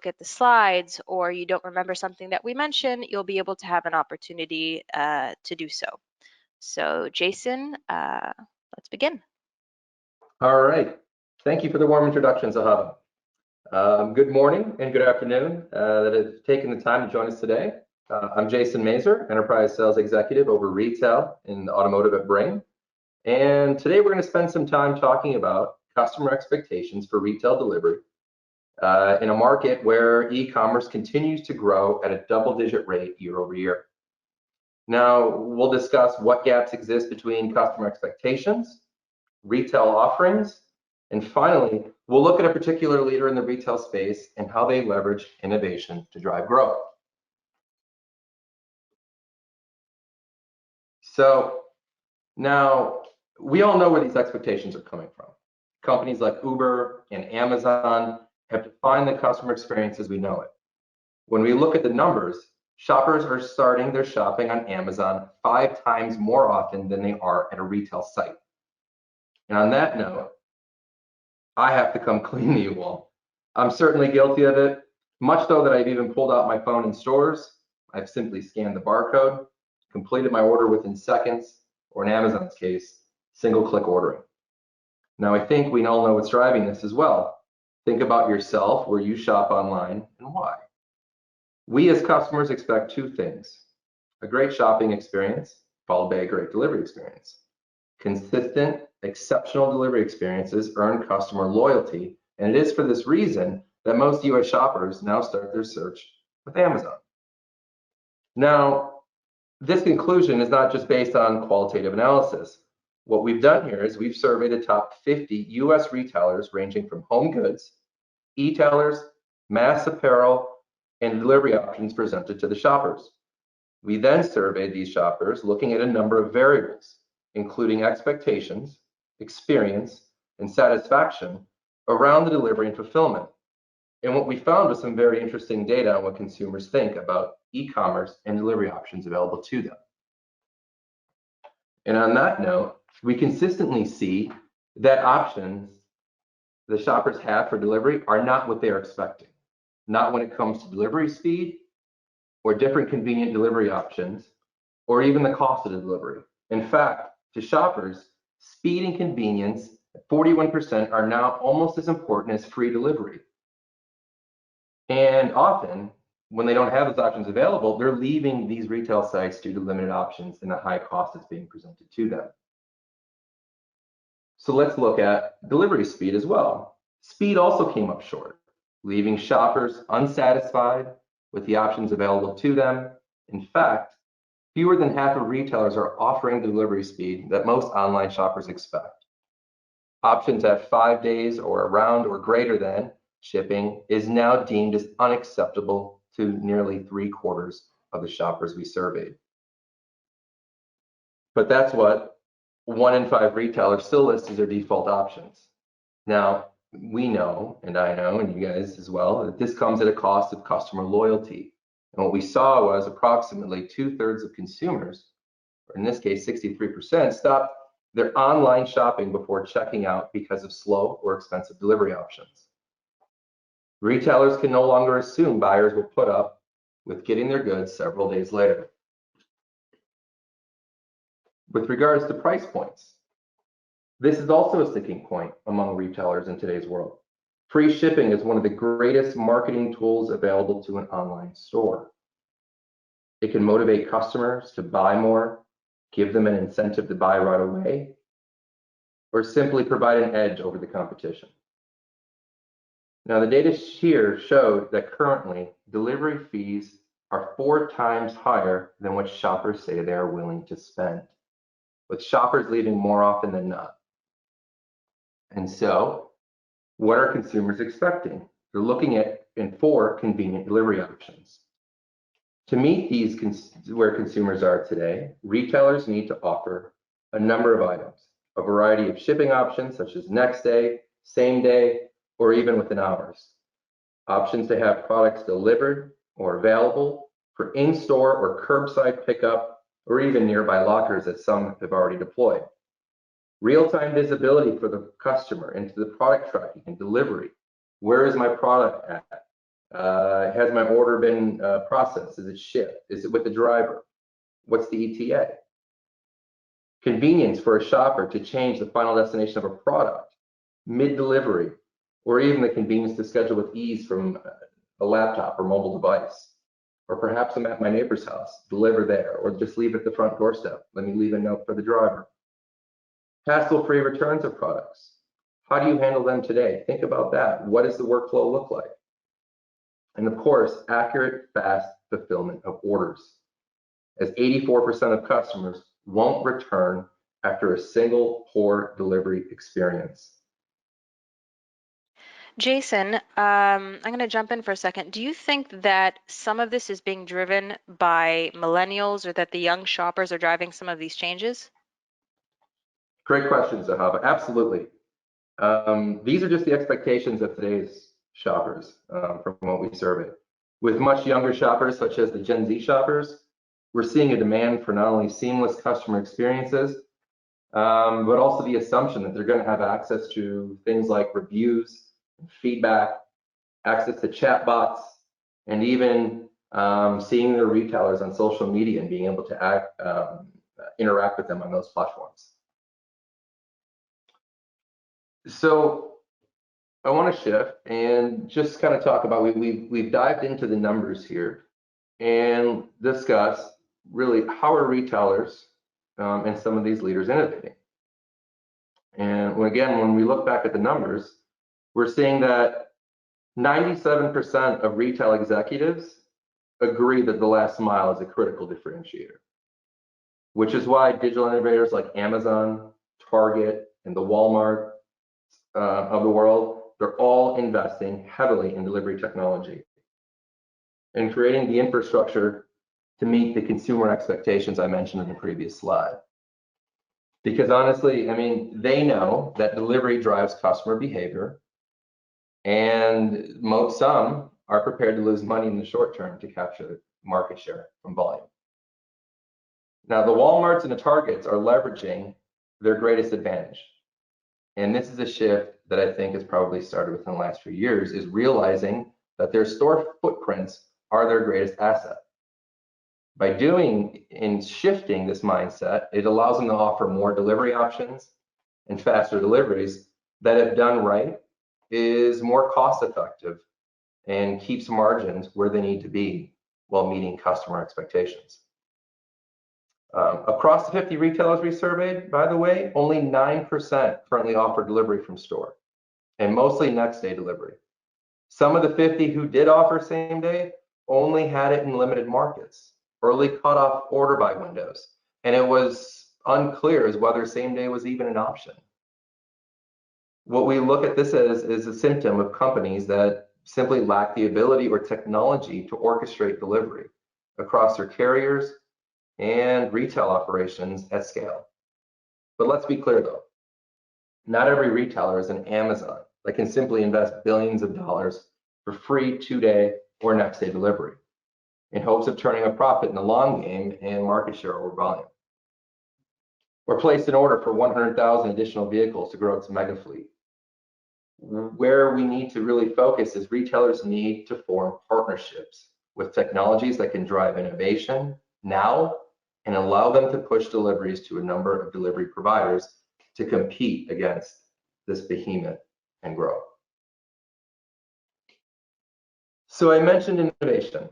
at the slides or you don't remember something that we mentioned, you'll be able to have an opportunity to do so. So Jason, let's begin. All right. Thank you for the warm introduction, Zahaba. Good morning and good afternoon that have taken the time to join us today. I'm Jason Mazer, Enterprise Sales Executive over Retail in Automotive at Bring. And today we're going to spend some time talking about customer expectations for retail delivery in a market where e-commerce continues to grow at a double-digit rate year over year. Now, we'll discuss what gaps exist between customer expectations, retail offerings, and finally, we'll look at a particular leader in the retail space and how they leverage innovation to drive growth. So now, we all know where these expectations are coming from. Companies like Uber and Amazon have defined the customer experience as we know it. When we look at the numbers, shoppers are starting their shopping on Amazon 5 times more often than they are at a retail site. And on that note, I have to come clean to you all. I'm certainly guilty of it, much so that I've even pulled out my phone in stores. I've simply scanned the barcode, completed my order within seconds, or in Amazon's case, single-click ordering. Now, I think we all know what's driving this as well. Think about yourself, where you shop online, and why. We as customers expect 2 things: a great shopping experience, followed by a great delivery experience. Consistent, exceptional delivery experiences earn customer loyalty, and it is for this reason that most US shoppers now start their search with Amazon. Now, this conclusion is not just based on qualitative analysis. What we've done here is we've surveyed the top 50 US retailers ranging from home goods, e-tailers, mass apparel, and delivery options presented to the shoppers. We then surveyed these shoppers looking at a number of variables, including expectations, experience, and satisfaction around the delivery and fulfillment. And what we found was some very interesting data on what consumers think about e-commerce and delivery options available to them. And on that note, we consistently see that options the shoppers have for delivery are not what they're expecting, not when it comes to delivery speed or different convenient delivery options, or even the cost of the delivery. In fact, to shoppers, speed and convenience at 41% are now almost as important as free delivery. And often, when they don't have those options available, they're leaving these retail sites due to limited options and the high cost that's being presented to them. So let's look at delivery speed as well. Speed also came up short, leaving shoppers unsatisfied with the options available to them. In fact, fewer than half of retailers are offering the delivery speed that most online shoppers expect. Options at 5 days or around or greater than shipping is now deemed as unacceptable to nearly 3/4 of the shoppers we surveyed. But that's what 1 in 5 retailers still list as their default options. Now, we know, and I know, and you guys as well, that this comes at a cost of customer loyalty. And what we saw was approximately 2/3 of consumers, or in this case, 63%, stopped their online shopping before checking out because of slow or expensive delivery options. Retailers can no longer assume buyers will put up with getting their goods several days later. With regards to price points, this is also a sticking point among retailers in today's world. Free shipping is one of the greatest marketing tools available to an online store. It can motivate customers to buy more, give them an incentive to buy right away, or simply provide an edge over the competition. Now, the data here showed that currently delivery fees are 4 times higher than what shoppers say they are willing to spend, with shoppers leaving more often than not. And so, what are consumers expecting? They're looking at for convenient delivery options. To meet these where consumers are today, retailers need to offer a number of items, a variety of shipping options such as next day, same day, or even within hours. Options to have products delivered or available for in-store or curbside pickup, or even nearby lockers that some have already deployed. Real-time visibility for the customer into the product tracking and delivery. Where is my product at? Has my order been processed? Is it shipped? Is it with the driver? What's the ETA? Convenience for a shopper to change the final destination of a product mid-delivery, or even the convenience to schedule with ease from a laptop or mobile device. Or perhaps I'm at my neighbor's house, deliver there, or just leave at the front doorstep. Let me leave a note for the driver. Hassle-free returns of products. How do you handle them today? Think about that. What does the workflow look like? And of course, accurate, fast fulfillment of orders, as 84% of customers won't return after a single poor delivery experience. Jason, I'm going to jump in for a second. Do you think that some of this is being driven by millennials, or that the young shoppers are driving some of these changes? Great question, Zahaba. Absolutely. These are just the expectations of today's shoppers from what we surveyed. With much younger shoppers, such as the Gen Z shoppers, we're seeing a demand for not only seamless customer experiences, but also the assumption that they're going to have access to things like reviews, feedback, access to chatbots, and even seeing their retailers on social media and being able to interact with them on those platforms. So I want to shift and just kind of talk about, we've dived into the numbers here and discuss really how are retailers and some of these leaders innovating. And again, when we look back at the numbers, we're seeing that 97% of retail executives agree that the last mile is a critical differentiator, which is why digital innovators like Amazon, Target, and the Walmart of the world, they're all investing heavily in delivery technology and creating the infrastructure to meet the consumer expectations I mentioned in the previous slide. Because honestly, I mean, they know that delivery drives customer behavior, and some are prepared to lose money in the short term to capture market share from volume. Now, the Walmarts and the Targets are leveraging their greatest advantage. And this is a shift that I think has probably started within the last few years, is realizing that their store footprints are their greatest asset. By doing and shifting this mindset, it allows them to offer more delivery options and faster deliveries that, if done right, is more cost effective and keeps margins where they need to be while meeting customer expectations. Across the 50 retailers we surveyed, by the way, only 9% currently offer delivery from store, and mostly next day delivery. Some of the 50 who did offer same day only had it in limited markets, early cutoff order by windows, and it was unclear as whether same day was even an option. What we look at this as is a symptom of companies that simply lack the ability or technology to orchestrate delivery across their carriers and retail operations at scale. But let's be clear though, not every retailer is an Amazon that can simply invest billions of dollars for free 2-day or next day delivery in hopes of turning a profit in the long game and market share over volume. Or place an order for 100,000 additional vehicles to grow its mega fleet. Where we need to really focus is retailers need to form partnerships with technologies that can drive innovation now and allow them to push deliveries to a number of delivery providers to compete against this behemoth and grow. So I mentioned innovation,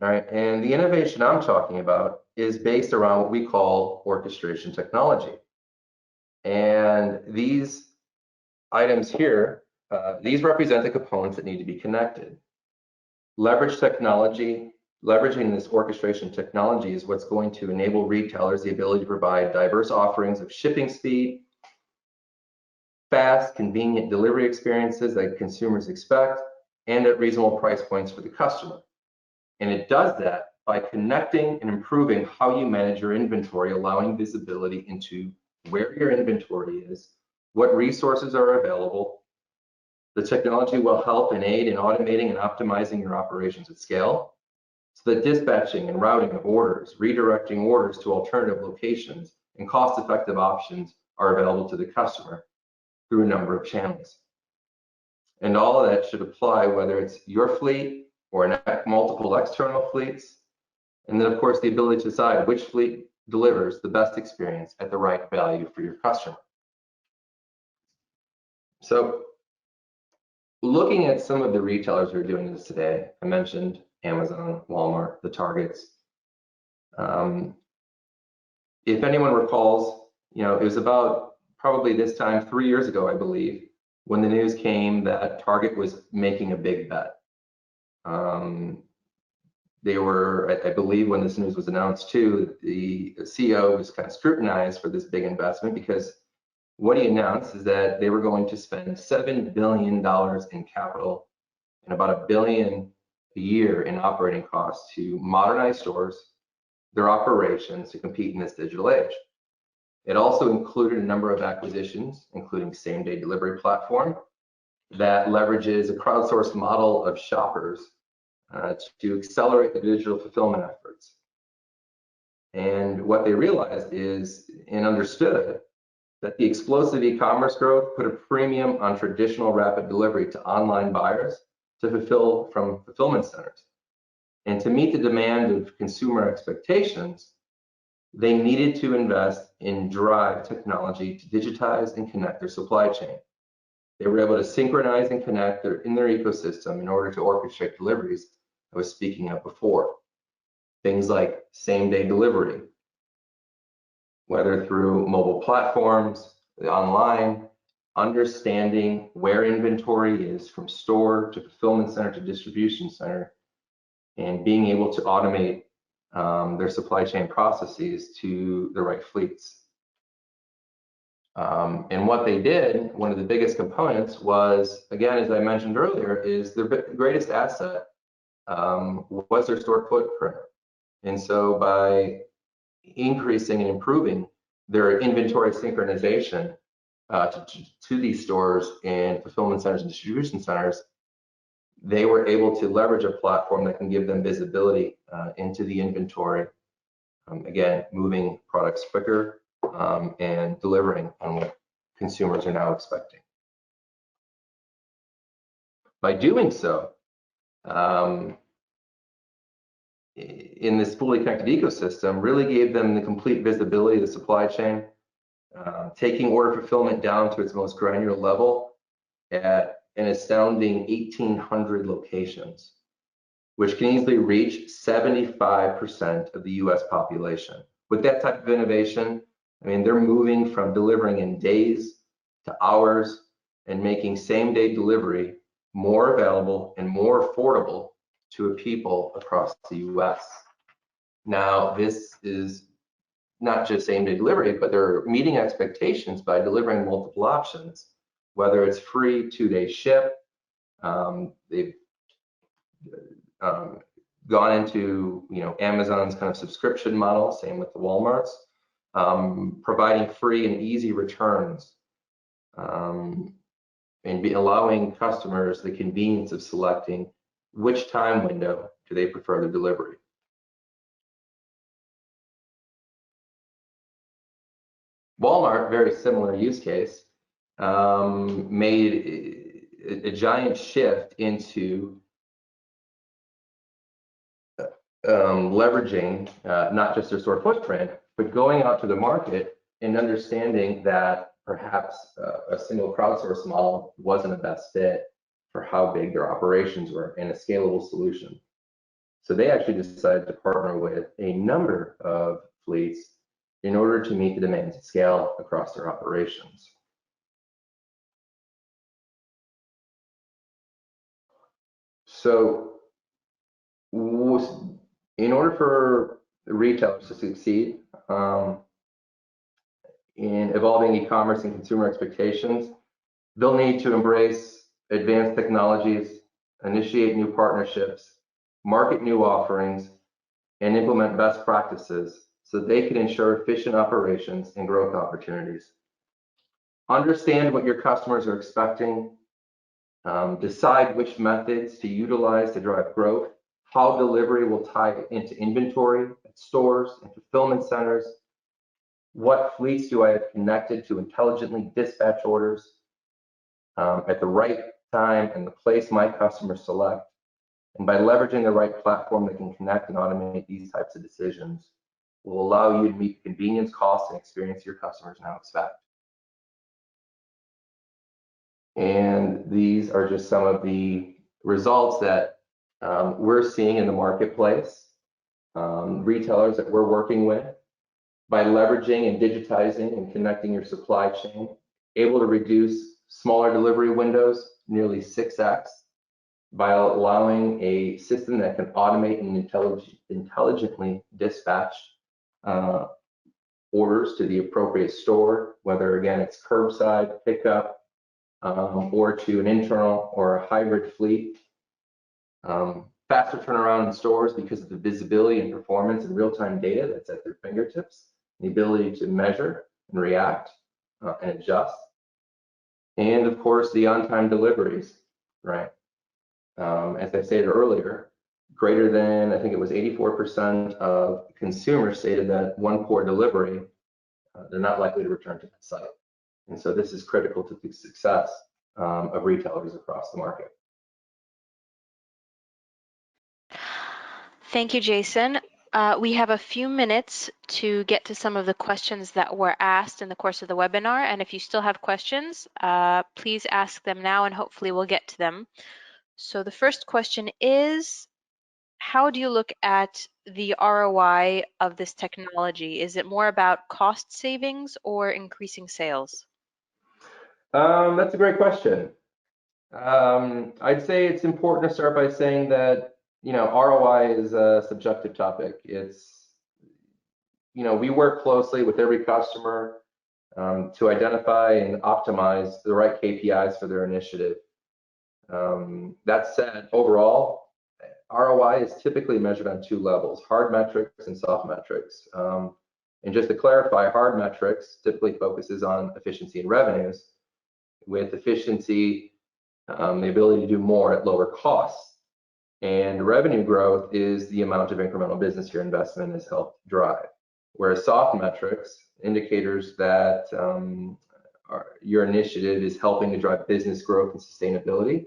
all right, and the innovation I'm talking about is based around what we call orchestration technology. And these items here, these represent the components that need to be connected. Leveraging this orchestration technology is what's going to enable retailers the ability to provide diverse offerings of shipping speed, fast, convenient delivery experiences that consumers expect, and at reasonable price points for the customer. And it does that by connecting and improving how you manage your inventory, allowing visibility into where your inventory is, what resources are available. The technology will help and aid in automating and optimizing your operations at scale, so that dispatching and routing of orders, redirecting orders to alternative locations, and cost-effective options are available to the customer through a number of channels. And all of that should apply whether it's your fleet or multiple external fleets. And then, of course, the ability to decide which fleet delivers the best experience at the right value for your customer. So looking at some of the retailers who are doing this today, I mentioned Amazon, Walmart, the Targets. If anyone recalls, it was about probably this time 3 years ago, I believe, when the news came that Target was making a big bet. They were, I believe, when this news was announced too, the CEO was kind of scrutinized for this big investment because what he announced is that they were going to spend $7 billion in capital and about $1 billion a year in operating costs to modernize stores, their operations to compete in this digital age. It also included a number of acquisitions, including same-day delivery platform that leverages a crowdsourced model of shoppers to accelerate the digital fulfillment efforts. And what they realized is and understood that the explosive e-commerce growth put a premium on traditional rapid delivery to online buyers to fulfill from fulfillment centers. And to meet the demand of consumer expectations, they needed to invest in drive technology to digitize and connect their supply chain. They were able to synchronize and connect in their ecosystem in order to orchestrate deliveries I was speaking of before. Things like same-day delivery, whether through mobile platforms, online, understanding where inventory is from store to fulfillment center to distribution center, and being able to automate their supply chain processes to the right fleets. And what they did, one of the biggest components was, again, as I mentioned earlier, is their greatest asset was their store footprint. And so by increasing and improving their inventory synchronization to these stores and fulfillment centers and distribution centers, they were able to leverage a platform that can give them visibility into the inventory. Again, moving products quicker and delivering on what consumers are now expecting. By doing so, in this fully connected ecosystem, really gave them the complete visibility of the supply chain, taking order fulfillment down to its most granular level at an astounding 1,800 locations, which can easily reach 75% of the US population. With that type of innovation, I mean, they're moving from delivering in days to hours and making same-day delivery more available and more affordable to people across the US. Now, this is not just same-day delivery, but they're meeting expectations by delivering multiple options, whether it's free 2-day ship. They've gone into Amazon's kind of subscription model, same with the Walmarts, providing free and easy returns, and allowing customers the convenience of selecting which time window do they prefer the delivery. Walmart, very similar use case, made a giant shift into leveraging not just their store footprint, but going out to the market and understanding that perhaps a single crowdsource model wasn't a best fit for how big their operations were and a scalable solution. So they actually decided to partner with a number of fleets in order to meet the demands at scale across their operations. So in order for the retailers to succeed in evolving e-commerce and consumer expectations, they'll need to embrace advanced technologies, initiate new partnerships, market new offerings, and implement best practices so they can ensure efficient operations and growth opportunities. Understand what your customers are expecting, decide which methods to utilize to drive growth, how delivery will tie into inventory at stores and fulfillment centers, what fleets do I have connected to intelligently dispatch orders at the right time, and the place my customers select. And by leveraging the right platform that can connect and automate these types of decisions, will allow you to meet the convenience, cost, and experience your customers now expect. And these are just some of the results that we're seeing in the marketplace. Retailers that we're working with, by leveraging and digitizing and connecting your supply chain, able to reduce smaller delivery windows nearly 6x by allowing a system that can automate and intelligently dispatch orders to the appropriate store, whether again it's curbside pickup or to an internal or a hybrid fleet. Faster turnaround in stores because of the visibility and performance and real-time data that's at their fingertips, the ability to measure and react and adjust. And of course, the on-time deliveries, right? As I stated earlier, greater than, I think it was 84% of consumers stated that one poor delivery, they're not likely to return to that site. And so this is critical to the success of retailers across the market. Thank you, Jason. We have a few minutes to get to some of the questions that were asked in the course of the webinar. And if you still have questions, please ask them now and hopefully we'll get to them. So the first question is, how do you look at the ROI of this technology? Is it more about cost savings or increasing sales? That's a great question. I'd say it's important to start by saying that, ROI is a subjective topic. It's, we work closely with every customer to identify and optimize the right KPIs for their initiative. That said, overall, ROI is typically measured on two levels, hard metrics and soft metrics. And just to clarify, hard metrics typically focuses on efficiency and revenues. With efficiency, the ability to do more at lower costs. And revenue growth is the amount of incremental business your investment has helped drive. Whereas soft metrics, indicators that your initiative is helping to drive business growth and sustainability.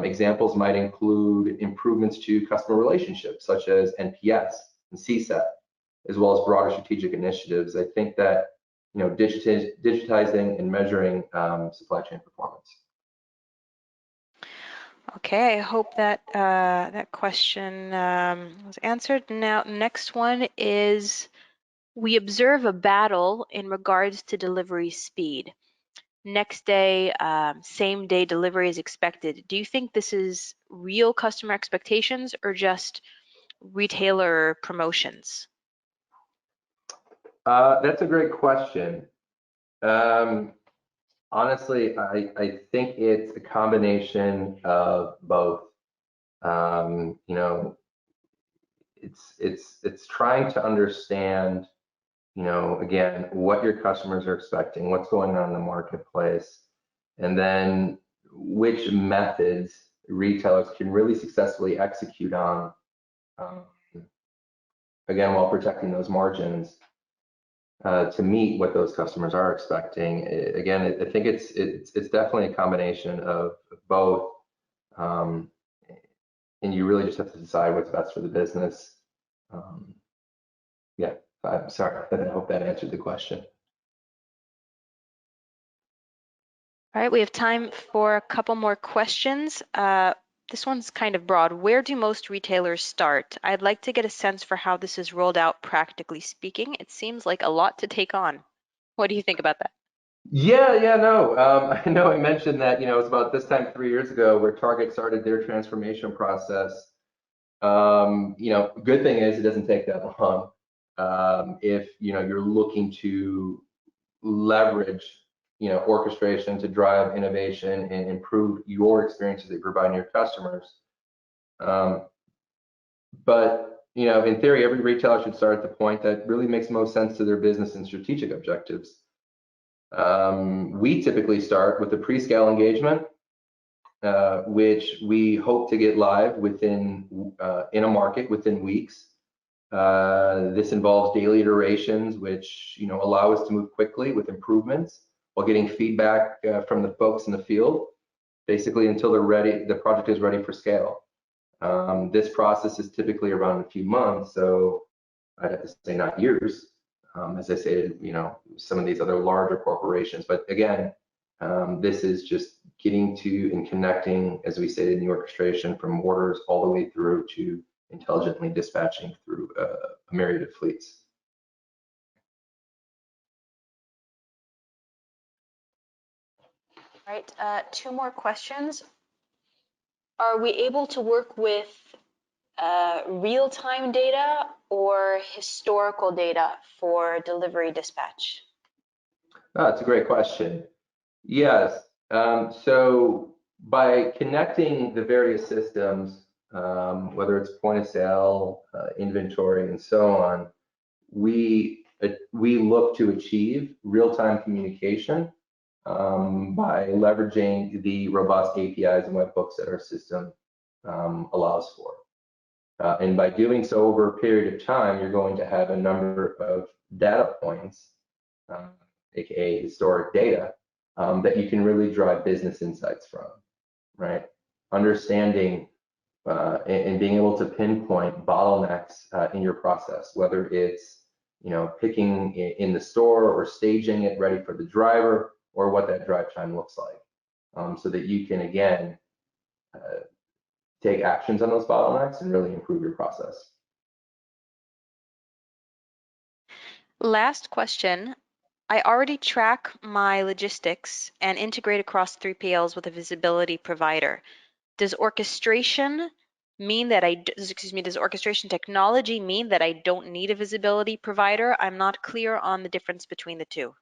Examples might include improvements to customer relationships, such as NPS and CSAT, as well as broader strategic initiatives. I think that digitizing and measuring supply chain performance. Okay, I hope that that question was answered. Now, next one is, we observe a battle in regards to delivery speed. Next day, same day delivery is expected. Do you think this is real customer expectations or just retailer promotions? That's a great question. Honestly, I think it's a combination of both. It's trying to understand, again, what your customers are expecting, what's going on in the marketplace, and then which methods retailers can really successfully execute on, again, while protecting those margins. To meet what those customers are expecting. Again, I think it's definitely a combination of both, and you really just have to decide what's best for the business. Yeah, I'm sorry, I hope that answered the question. All right, we have time for a couple more questions. This one's kind of broad. Where do most retailers start? I'd like to get a sense for how this is rolled out practically speaking. It seems like a lot to take on. What do you think about that? Yeah, no. I know I mentioned that, it was about this time 3 years ago where Target started their transformation process. Good thing is it doesn't take that long. If, you're looking to leverage orchestration to drive innovation and improve your experiences that you're providing your customers. But in theory, every retailer should start at the point that really makes most sense to their business and strategic objectives. We typically start with a pre-scale engagement, which we hope to get live within in a market within weeks. This involves daily iterations, which allow us to move quickly with improvements while getting feedback from the folks in the field. basically until the project is ready for scale. This process is typically around a few months, so I'd have to say not years. As I stated, some of these other larger corporations, but again, this is just getting to and connecting, as we stated in the orchestration, from orders all the way through to intelligently dispatching through a myriad of fleets. All right, two more questions. Are we able to work with real-time data or historical data for delivery dispatch? That's a great question. Yes. So by connecting the various systems, whether it's point of sale, inventory, and so on, we look to achieve real-time communication by leveraging the robust APIs and webhooks that our system allows for. And by doing so over a period of time, you're going to have a number of data points, aka historic data, that you can really drive business insights from, right? Understanding and being able to pinpoint bottlenecks in your process, whether it's picking in the store or staging it ready for the driver, or what that drive time looks like, so that you can again take actions on those bottlenecks and really improve your process. Last question. I already track my logistics and integrate across 3PLs with a visibility provider. Does orchestration mean that does orchestration technology mean that I don't need a visibility provider? I'm not clear on the difference between the two.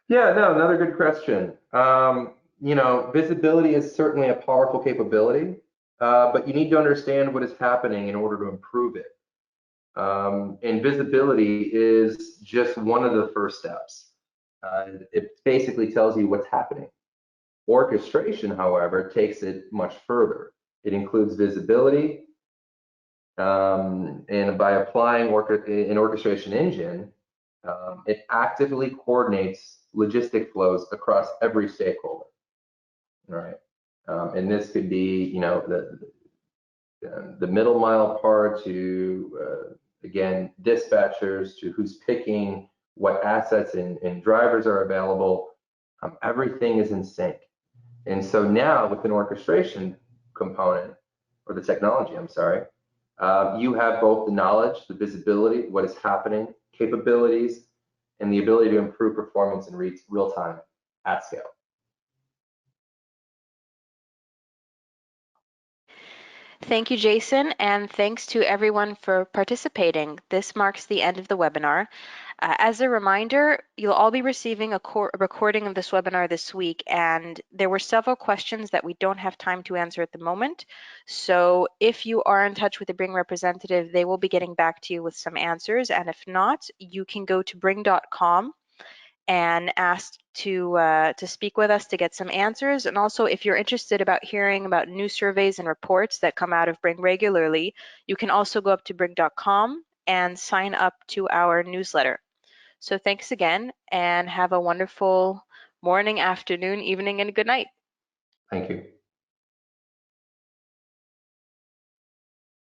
Yeah, no, another good question. Visibility is certainly a powerful capability, but you need to understand what is happening in order to improve it. And visibility is just one of the first steps. It basically tells you what's happening. Orchestration, however, takes it much further. It includes visibility, and by applying an orchestration engine, it actively coordinates logistic flows across every stakeholder. All right, and this could be, the middle mile part to again dispatchers, to who's picking, what assets and drivers are available. Everything is in sync, and so now with an orchestration component, or the technology, I'm sorry, you have both the knowledge, the visibility, what is happening, capabilities, and the ability to improve performance in real time at scale. Thank you, Jason, and thanks to everyone for participating. This marks the end of the webinar. As a reminder, you'll all be receiving a recording of this webinar this week, and there were several questions that we don't have time to answer at the moment. So if you are in touch with the Bring representative, they will be getting back to you with some answers, and if not, you can go to bring.com and ask to speak with us to get some answers. And also, if you're interested about hearing about new surveys and reports that come out of Bring regularly, you can also go up to bring.com and sign up to our newsletter. So thanks again, and have a wonderful morning, afternoon, evening, and good night. Thank you.